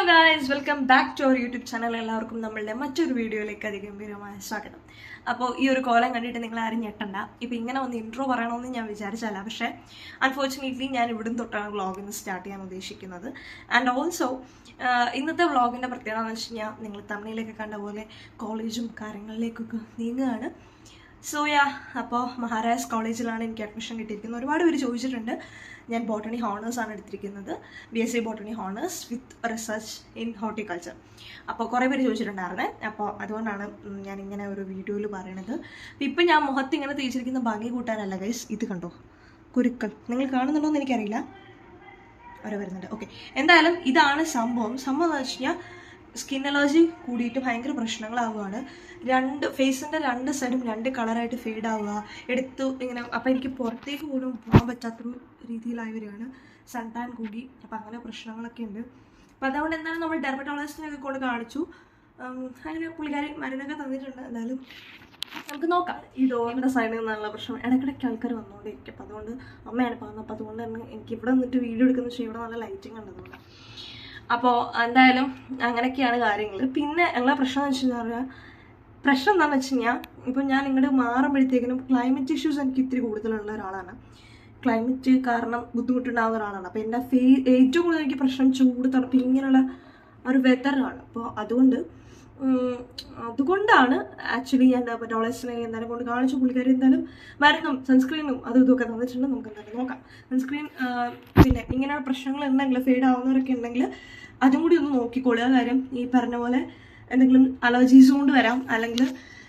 Guys, welcome back to our YouTube channel. എല്ലാവർക്കും നമ്മളുടെ മറ്റൊരു വീഡിയോയിലേക്ക് അതിഗംഭീരമായ സ്വാഗതം. അപ്പോൾ ഈ ഒരു കോലം കണ്ടിട്ട് നിങ്ങൾ ആരും ഞെട്ടണ്ട. ഇപ്പോൾ ഇങ്ങനെ ഒന്ന് ഇൻട്രോ പറയണമെന്ന് ഞാൻ വിചാരിച്ചല്ല, പക്ഷേ അൺഫോർച്ചുനേറ്റ്ലി ഞാൻ ഇവിടുന്ന് തൊട്ടാണ് വ്ളോഗിന്ന് സ്റ്റാർട്ട് ചെയ്യാൻ ഉദ്ദേശിക്കുന്നത്. ആൻഡ് ഓൾസോ ഇന്നത്തെ വ്ളോഗിൻ്റെ പ്രത്യേകത എന്ന് വെച്ച് കഴിഞ്ഞാൽ നിങ്ങൾ തമിഴിലേക്ക് കണ്ട പോലെ കോളേജും കാര്യങ്ങളിലേക്കൊക്കെ നീങ്ങുകയാണ്. സോ അപ്പോൾ മഹാരാജ് കോളേജിലാണ് എനിക്ക് അഡ്മിഷൻ കിട്ടിയിരിക്കുന്നത്. ഒരുപാട് പേര് ചോദിച്ചിട്ടുണ്ട്. ഞാൻ ബോട്ടണി ഹോണേഴ്സ് ആണ് എടുത്തിരിക്കുന്നത്, BSc botany honours with research in horticulture. അപ്പോൾ കുറേ പേര് ചോദിച്ചിട്ടുണ്ടായിരുന്നേ. അപ്പോൾ അതുകൊണ്ടാണ് ഞാൻ ഇങ്ങനെ ഒരു വീഡിയോയിൽ പറയണത്. ഇപ്പം ഞാൻ മുഖത്ത് ഇങ്ങനെ തേച്ചിരിക്കുന്ന ഭംഗി കൂട്ടാനല്ല ഗൈസ്. ഇത് കണ്ടോ, കുരുക്കൾ നിങ്ങൾ കാണുന്നുണ്ടോ എന്ന് എനിക്കറിയില്ല. അവരെ വരുന്നുണ്ട്. ഓക്കെ, എന്തായാലും ഇതാണ് സംഭവം എന്ന് വെച്ച് കഴിഞ്ഞാൽ സ്കിൻ അലർജി കൂടിയിട്ട് ഭയങ്കര പ്രശ്നങ്ങളാവുകയാണ്. ഫേസിൻ്റെ രണ്ട് സൈഡും രണ്ട് കളറായിട്ട് ഫെയ്ഡ് ആവുക, എടുത്തു ഇങ്ങനെ. അപ്പോൾ എനിക്ക് പുറത്തേക്ക് പോലും പോകാൻ പറ്റാത്തൊരു രീതിയിലായി വരികയാണ്. സൺ ടാൻ കൂടി. അപ്പോൾ അങ്ങനെ പ്രശ്നങ്ങളൊക്കെ ഉണ്ട്. അപ്പോൾ അതുകൊണ്ട് എന്തായാലും നമ്മൾ ഡെർമറ്റോളജിസ്റ്റിനൊക്കെ കൊണ്ട് കാണിച്ചു. അങ്ങനെ പുള്ളിക്കാരി മരുന്നൊക്കെ തന്നിട്ടുണ്ട്. എന്തായാലും നമുക്ക് നോക്കാം. ഈ ഡോറിൻ്റെ സൈഡിൽ നിന്നുള്ള പ്രശ്നം ഇടയ്ക്കിടയ്ക്ക് ആൾക്കാർ വന്നുകൊണ്ടിരിക്കും. അപ്പോൾ അതുകൊണ്ട് അമ്മയാണ് പോകുന്നത്. അപ്പോൾ അതുകൊണ്ട് തന്നെ എനിക്ക് ഇവിടെ നിന്നിട്ട് വീഡിയോ എടുക്കുന്ന വെച്ചാൽ ഇവിടെ നല്ല ലൈറ്റിംഗ് ഉണ്ടതുകൊണ്ട്. അപ്പോൾ എന്തായാലും അങ്ങനെയൊക്കെയാണ് കാര്യങ്ങൾ. പിന്നെ എല്ലാ പ്രശ്നം എന്ന് വെച്ച് കഴിഞ്ഞാൽ എന്താണെന്ന് വെച്ച് കഴിഞ്ഞാൽ ഇപ്പോൾ ഞാൻ ഇങ്ങോട്ട് മാറുമ്പോഴത്തേക്കിനും ക്ലൈമറ്റ് ഇഷ്യൂസ് എനിക്ക് ഇത്തിരി കൂടുതലുള്ള ഒരാളാണ്. ക്ലൈമറ്റ് കാരണം ബുദ്ധിമുട്ടുണ്ടാകുന്ന ഒരാളാണ്. അപ്പോൾ എൻ്റെ ഏറ്റവും കൂടുതൽ എനിക്ക് പ്രശ്നം ചൂട്, തണുപ്പ്, ഇങ്ങനെയുള്ള ഒരു വെതറാണ്. അപ്പോൾ അതുകൊണ്ടാണ് ആക്ച്വലി ഞാൻ ഡെർമറ്റോളജിസ്റ്റിനെ എന്തായാലും കൊണ്ട് കാണിച്ചു. പുള്ളിക്കാരി എന്തായാലും മരുന്നും സൺസ്ക്രീനും അതും ഇതൊക്കെ തന്നിട്ടുണ്ട്. നമുക്ക് എന്തായാലും നോക്കാം. സൺസ്ക്രീൻ പിന്നെ ഇങ്ങനെയുള്ള പ്രശ്നങ്ങൾ ഉണ്ടെങ്കിൽ, ഫെയ്ഡ് ആവുന്നവരൊക്കെ ഉണ്ടെങ്കിൽ അതും കൂടി ഒന്ന് നോക്കിക്കൊള്ളുക. കാര്യം ഈ പറഞ്ഞ പോലെ എന്തെങ്കിലും അലർജീസ് കൊണ്ട് വരാം, അല്ലെങ്കിൽ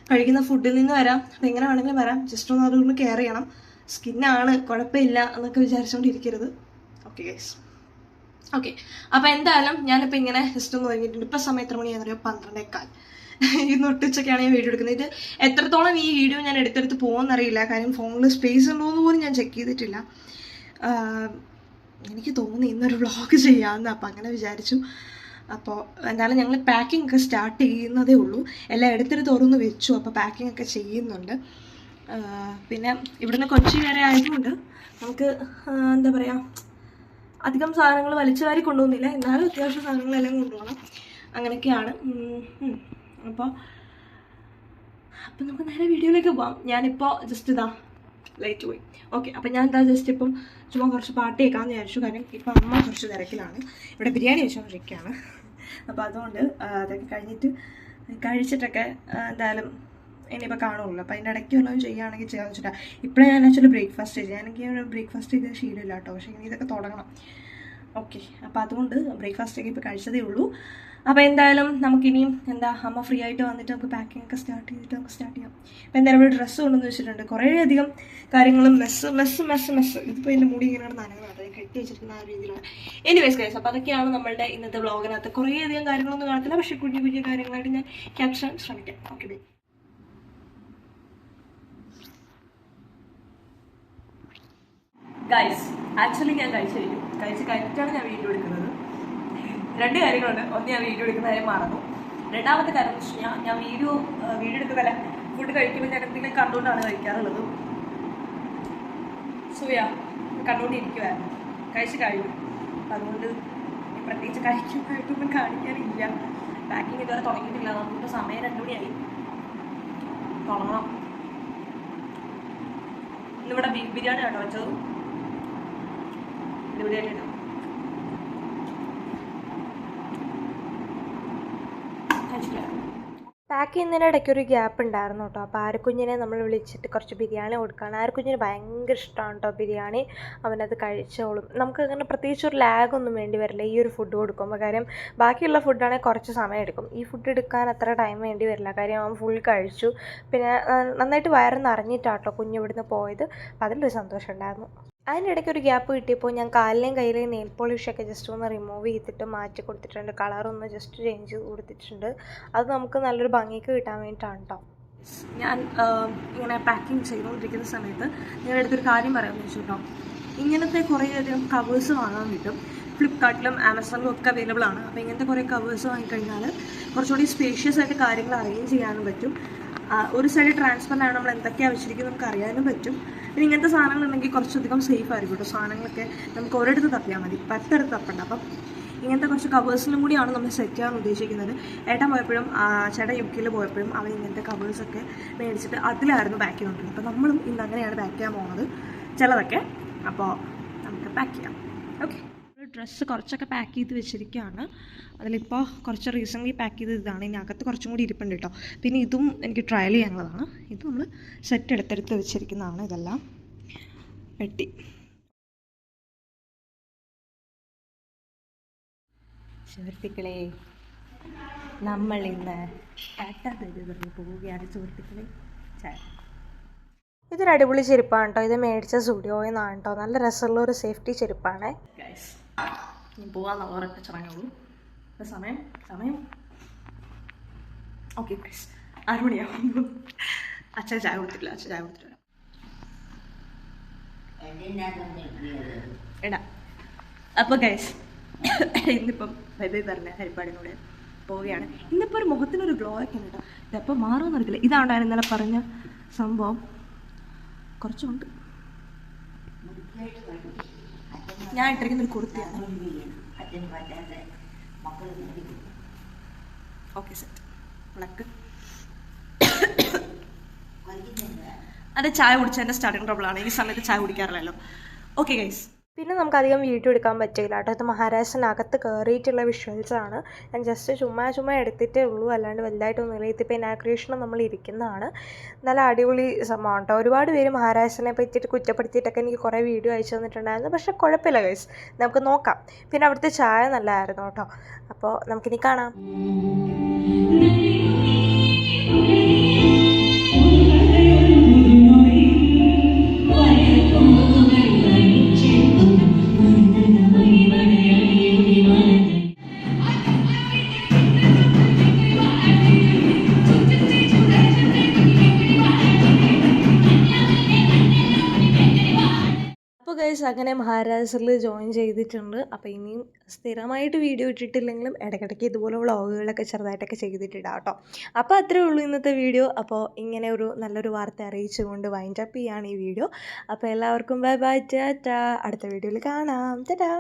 കഴിക്കുന്ന ഫുഡിൽ നിന്ന് വരാം. അപ്പം എങ്ങനെ വേണമെങ്കിലും വരാം. ജസ്റ്റ് ഒന്ന് അതൊന്ന് കെയർ ചെയ്യണം. സ്കിന്നാണ്, കുഴപ്പമില്ല എന്നൊക്കെ വിചാരിച്ചുകൊണ്ടിരിക്കരുത്. Okay guys. ഓക്കെ, അപ്പോൾ എന്തായാലും ഞാനിപ്പോൾ ഇങ്ങനെ ജസ്റ്റ് ഒന്ന് തുടങ്ങിയിട്ടുണ്ട്. ഇപ്പം സമയം എത്ര മണിയാണെന്നറിയോ? 12:15. ഇന്ന് ഒട്ടിച്ചൊക്കെയാണ് ഞാൻ വീഡിയോ എടുക്കുന്നത്. ഇത് എത്രത്തോളം ഈ വീഡിയോ ഞാൻ എടുത്തെടുത്ത് പോകുമെന്നറിയില്ല. കാര്യം ഫോണിൽ സ്പേസ് ഉണ്ടോയെന്ന് പോലും ഞാൻ ചെക്ക് ചെയ്തിട്ടില്ല. എനിക്ക് തോന്നുന്നു ഇന്നൊരു വ്ളോഗ് ചെയ്യാമെന്ന്. അപ്പം അങ്ങനെ വിചാരിച്ചു. അപ്പോൾ എന്തായാലും ഞങ്ങൾ പാക്കിംഗ് ഒക്കെ സ്റ്റാർട്ട് ചെയ്യുന്നതേ ഉള്ളൂ. എല്ലാം എടുത്തെടുത്ത് ഓരോന്ന് വെച്ചു. അപ്പോൾ പാക്കിംഗ് ഒക്കെ ചെയ്യുന്നുണ്ട്. പിന്നെ ഇവിടുന്ന് കൊച്ചി വരെ ആയതുകൊണ്ട് നമുക്ക് എന്താ പറയുക, അധികം സാധനങ്ങൾ വലിച്ചു വാരി കൊണ്ടുപോകുന്നില്ല. എന്നാലും അത്യാവശ്യം സാധനങ്ങളെല്ലാം കൊണ്ടുപോകണം. അങ്ങനെയൊക്കെയാണ്. അപ്പോൾ നമുക്ക് നേരെ വീഡിയോയിലേക്ക് പോകാം. ഞാനിപ്പോൾ ജസ്റ്റ് ഇതാ ലൈറ്റ് പോയി. ഓക്കെ, അപ്പം ഞാൻ എന്താ ജസ്റ്റ് ഇപ്പം ചുമ്മാ കുറച്ച് പാട്ട് കേൾക്കാമെന്ന് വിചാരിച്ചു. കാര്യം ഇപ്പം അമ്മ കുറച്ച് തിരക്കിലാണ്. ഇവിടെ ബിരിയാണി വെച്ചുകൊണ്ടിരിക്കുകയാണ്. അപ്പോൾ അതുകൊണ്ട് അതൊക്കെ കഴിച്ചിട്ടൊക്കെ എന്തായാലും ഇനിയിപ്പോൾ കാണുള്ളൂ. അപ്പോൾ അതിൻ്റെ ഇടയ്ക്ക് വല്ലതും ചെയ്യുകയാണെങ്കിൽ ചെയ്യാമെന്ന് വെച്ചിട്ടാണ്. ഇപ്പോഴേ ഞാൻ ആക്ച്വലി ബ്രേക്ക്ഫാസ്റ്റ് ചെയ്തു. എനിക്ക് ബ്രേക്ക്ഫാസ്റ്റ് ചെയ്ത ശീലമില്ല കേട്ടോ. പക്ഷേ ഇനി ഇതൊക്കെ തുടങ്ങണം. ഓക്കെ, അപ്പോൾ അതുകൊണ്ട് ബ്രേക്ക്ഫാസ്റ്റൊക്കെ ഇപ്പോൾ കഴിച്ചതേ ഉള്ളൂ. അപ്പോൾ എന്തായാലും നമുക്കിനിയും അമ്മ ഫ്രീ ആയിട്ട് വന്നിട്ട് നമുക്ക് പാക്കിംഗ് ഒക്കെ സ്റ്റാർട്ട് ചെയ്തിട്ട് നമുക്ക് സ്റ്റാർട്ട് ചെയ്യാം. അപ്പോൾ എന്തായാലും ഇവിടെ ഡ്രസ്സ് കൊണ്ടുവന്ന് വെച്ചിട്ടുണ്ട്. കുറേയധികം കാര്യങ്ങളും മെസ്സ്. ഇതിപ്പോൾ എൻ്റെ മുടി ഇങ്ങനെ നനങ്ങളാണ് കെട്ടി വെച്ചിരിക്കുന്ന ആ രീതിയിലാണ്. എനിവേസ് ഗൈസ്, അപ്പോൾ അതൊക്കെയാണ് നമ്മളുടെ ഇന്നത്തെ വ്ളോഗിനകത്ത്. കുറേയധികം കാര്യങ്ങളൊന്നും കാണത്തില്ല, പക്ഷേ കുഞ്ഞു കാര്യങ്ങളായിട്ട് ഞാൻ ക്യാപ്ഷൻ ശ്രമിക്കാം. Okay bye. ഗൈസ്, ആക്ച്വലി ഞാൻ കഴിച്ചിട്ടാണ് ഞാൻ വീഡിയോ എടുക്കുന്നത്. രണ്ട് കാര്യങ്ങളുണ്ട്. ഒന്ന്, ഞാൻ വീഡിയോ എടുക്കുന്ന കാര്യം മറന്നു. രണ്ടാമത്തെ കാര്യം എന്ന് വെച്ച് കഴിഞ്ഞാൽ ഞാൻ വീഡിയോ എടുക്കുന്നതല്ല, ഫുഡ് കഴിക്കുമ്പോൾ ഞാൻ എന്തെങ്കിലും കണ്ടുകൊണ്ടാണ് കഴിക്കാറുള്ളത്. സോയാ കണ്ടുകൊണ്ടിരിക്കുമായിരുന്നു. കഴിച്ച് കഴിഞ്ഞു. അപ്പം അതുകൊണ്ട് പ്രത്യേകിച്ച് കഴിക്കുമ്പോഴായിട്ടൊന്നും കാണിക്കാനില്ല. പാക്കിങ് ഇതുവരെ തുടങ്ങിയിട്ടില്ല. നമുക്കിപ്പോൾ സമയം 2 മണിയായി. തുടങ്ങണം. ഇന്നിവിടെ ബീഫ് ബിരിയാണി കേട്ടോ വെച്ചത്. ബിരിയാണി കേട്ടോ. പാക്ക് ചെയ്യുന്നതിനിടയ്ക്ക് ഒരു ഗ്യാപ്പ് ഉണ്ടായിരുന്നു കേട്ടോ. അപ്പോൾ ആരക്കുഞ്ഞിനെ നമ്മൾ വിളിച്ചിട്ട് കുറച്ച് ബിരിയാണി കൊടുക്കുകയാണ്. ആരക്കുഞ്ഞിന് ഭയങ്കര ഇഷ്ടമാണ് കേട്ടോ ബിരിയാണി. അവനത് കഴിച്ചോളും. നമുക്ക് അങ്ങനെ പ്രത്യേകിച്ച് ഒരു ലാഗൊന്നും വേണ്ടി വരില്ല ഈ ഒരു ഫുഡ് കൊടുക്കുമ്പോൾ. കാര്യം ബാക്കിയുള്ള ഫുഡാണെങ്കിൽ കുറച്ച് സമയം എടുക്കും. ഈ ഫുഡ് എടുക്കാൻ അത്ര ടൈം വേണ്ടി വരില്ല. കാര്യം അവൻ ഫുൾ കഴിച്ചു. പിന്നെ നന്നായിട്ട് വയറ് നിറഞ്ഞിട്ടാട്ടോ കുഞ്ഞ് ഇവിടുന്ന് പോയത്. അപ്പോൾ അതിലൊരു സന്തോഷം ഉണ്ടായിരുന്നു. അതിനിടയ്ക്ക് ഒരു ഗ്യാപ്പ് കിട്ടിയപ്പോൾ ഞാൻ കാലിലെയും കയ്യിലെയും നെയിൽ പോളിഷൊക്കെ ജസ്റ്റ് ഒന്ന് റിമൂവ് ചെയ്തിട്ട് മാറ്റി കൊടുത്തിട്ടുണ്ട്. കളറൊന്ന് ജസ്റ്റ് ചേഞ്ച് ചെയ്ത് കൊടുത്തിട്ടുണ്ട്. അത് നമുക്ക് നല്ലൊരു ഭംഗിക്ക് കിട്ടാൻ വേണ്ടിയിട്ടാണ് കേട്ടോ. ഞാൻ ഇങ്ങനെ പാക്കിങ് ചെയ്തുകൊണ്ടിരിക്കുന്ന സമയത്ത് നിങ്ങളുടെ അടുത്തൊരു കാര്യം പറയാമെന്ന് വെച്ചു കേട്ടോ. ഇങ്ങനത്തെ കുറേയധികം കവേഴ്സ് വാങ്ങാൻ കിട്ടും. ഫ്ലിപ്കാർട്ടിലും ആമസോണിലും ഒക്കെ അവൈലബിൾ ആണ്. അപ്പോൾ ഇങ്ങനത്തെ കുറേ കവേഴ്സ് വാങ്ങിക്കഴിഞ്ഞാൽ കുറച്ചുകൂടി സ്പേഷ്യസ് ആയിട്ട് കാര്യങ്ങൾ അറേഞ്ച് ചെയ്യാനും പറ്റും. ഒരു സൈഡ് ട്രാൻസ്പെറൻ്റ് ആണ്, നമ്മൾ എന്തൊക്കെയാണ് വെച്ചിരിക്കുന്നത് നമുക്ക് അറിയാനും പറ്റും. പിന്നെ ഇങ്ങനത്തെ സാധനങ്ങളുണ്ടെങ്കിൽ കുറച്ചധികം സേഫ് ആയിരിക്കും കേട്ടോ. സാധനങ്ങളൊക്കെ നമുക്ക് ഒരിടത്ത് തപ്പിയാൽ മതി, പത്തടുത്ത് തപ്പണ്ട. അപ്പം ഇങ്ങനത്തെ കുറച്ച് കവേഴ്സിനും കൂടിയാണ് നമ്മൾ സെറ്റ് ചെയ്യാൻ ഉദ്ദേശിക്കുന്നത്. ഏട്ടൻ പോയപ്പോഴും ചേട്ടൻ UK പോയപ്പോഴും അവൻ ഇങ്ങനത്തെ കവേഴ്സൊക്കെ മേടിച്ചിട്ട് അതിലായിരുന്നു പാക്ക് ചെയ്തുകൊണ്ടിരുന്നത്. അപ്പോൾ നമ്മളും ഇന്ന് അങ്ങനെയാണ് പാക്ക് ചെയ്യാൻ പോകുന്നത് ചിലതൊക്കെ. അപ്പോൾ നമുക്ക് പാക്ക് ചെയ്യാം. ഓക്കെ, ഡ്രസ്സ് കുറച്ചൊക്കെ പാക്ക് ചെയ്ത് വെച്ചിരിക്കുകയാണ്. അതിലിപ്പോൾ കുറച്ച് റീസെൻ്റ്ലി പാക്ക് ചെയ്ത് ഇതാണ്. ഇനി അകത്ത് കുറച്ചും കൂടി ഇരിപ്പുണ്ട് കേട്ടോ. പിന്നെ ഇതും എനിക്ക് ട്രയൽ ചെയ്യാനുള്ളതാണ്. ഇത് നമ്മൾ സെറ്റ് എടുത്തെടുത്ത് വെച്ചിരിക്കുന്നതാണ്. ഇതെല്ലാം പെട്ടി. സുഹൃത്തുക്കളെ, നമ്മൾ ഇന്ന് ടാറ്റ പറഞ്ഞ് പോവുകയാണ് സുഹൃത്തുക്കളെ. ചായ. ഇതൊരു അടിപൊളി ചെരുപ്പാണ് കേട്ടോ. ഇത് മേടിച്ച സ്റ്റുഡിയോയിൽ നിന്നാണ് കേട്ടോ. നല്ല രസമുള്ള ഒരു സേഫ്റ്റി ചെരുപ്പാണ്. ഞാൻ പോകാമെന്നുള്ള ഉറക്കെ ചടങ്ങുള്ളൂ. ഇപ്പോൾ സമയം ഓക്കെ ഗൈസ് 6 മണിയാകുമ്പോൾ അച്ഛൻ ചായ കൊടുത്തിട്ടില്ല. അച്ഛൻ ചായ കൊടുത്തിട്ട് വരാം. എടാ അപ്പോൾ ഗൈസ് ഇന്നിപ്പം ബൈ പറഞ്ഞ ഹരിപ്പാടിനൂടെ പോവുകയാണ്. ഇന്നിപ്പോൾ ഒരു മുഖത്തിനൊരു ഗ്ലോ ഒക്കെ ഉണ്ട് കേട്ടോ. ഇതെപ്പോൾ മാറുമെന്ന് അറിയില്ല. ഇതാണ് ഇന്നലെ പറഞ്ഞ സംഭവം. കുറച്ചുണ്ട്. ഞാൻ ഇട്ടിരിക്കുന്നൊരു കുർത്തിയാണ്. ഓക്കെ സെറ്റ് വിളക്ക്. അത് ചായ കുടിച്ചതിൻ്റെ സ്റ്റാർട്ടിങ് ട്രബിളാണ്. ഈ സമയത്ത് ചായ കുടിക്കാറില്ലല്ലോ. ഓക്കെ ഗൈസ്, പിന്നെ നമുക്കധികം വീഡിയോ എടുക്കാൻ പറ്റില്ല കേട്ടോ. ഇത് മഹാരാഷ്ട്രനകത്ത് കയറിയിട്ടുള്ള വിഷ്വൽസാണ്. ഞാൻ ജസ്റ്റ് ചുമ്മാ എടുത്തിട്ടേ ഉള്ളൂ, അല്ലാണ്ട് വലുതായിട്ടൊന്നുമില്ല. ഇതിപ്പോൾ ഇനാഗ്രേഷനും നമ്മൾ ഇരിക്കുന്നതാണ്. നല്ല അടിപൊളി സംഭവം കേട്ടോ. ഒരുപാട് പേര് മഹാരാഷ്ട്രനെ പറ്റിയിട്ട് കുറ്റപ്പെടുത്തിയിട്ടൊക്കെ എനിക്ക് കുറേ വീഡിയോ അയച്ചു തന്നിട്ടുണ്ടായിരുന്നു. പക്ഷേ കുഴപ്പമില്ല ഗൈസ്, നമുക്ക് നോക്കാം. പിന്നെ അവിടുത്തെ ചായ നല്ലതായിരുന്നു കേട്ടോ. അപ്പോൾ നമുക്കിനി കാണാം. അപ്പോൾ ഗൈസ് അങ്ങനെ മഹാരാഷ്ട്രയിൽ ജോയിൻ ചെയ്തിട്ടുണ്ട്. അപ്പോൾ ഇനിയും സ്ഥിരമായിട്ട് വീഡിയോ ഇട്ടിട്ടില്ലെങ്കിലും ഇടയ്ക്കിടയ്ക്ക് ഇതുപോലെ വ്ളോഗുകളൊക്കെ ചെറുതായിട്ടൊക്കെ ചെയ്തിട്ടിടാം കേട്ടോ. അപ്പോൾ അത്രേ ഉള്ളൂ ഇന്നത്തെ വീഡിയോ. അപ്പോൾ ഇങ്ങനെ ഒരു നല്ലൊരു വാർത്ത അറിയിച്ചുകൊണ്ട് വൈൻഡ് അപ്പ് ചെയ്യാണ് ഈ വീഡിയോ. അപ്പോൾ എല്ലാവർക്കും ബൈ ബൈ, ടാറ്റാ. അടുത്ത വീഡിയോയിൽ കാണാം. ടാറ്റാ.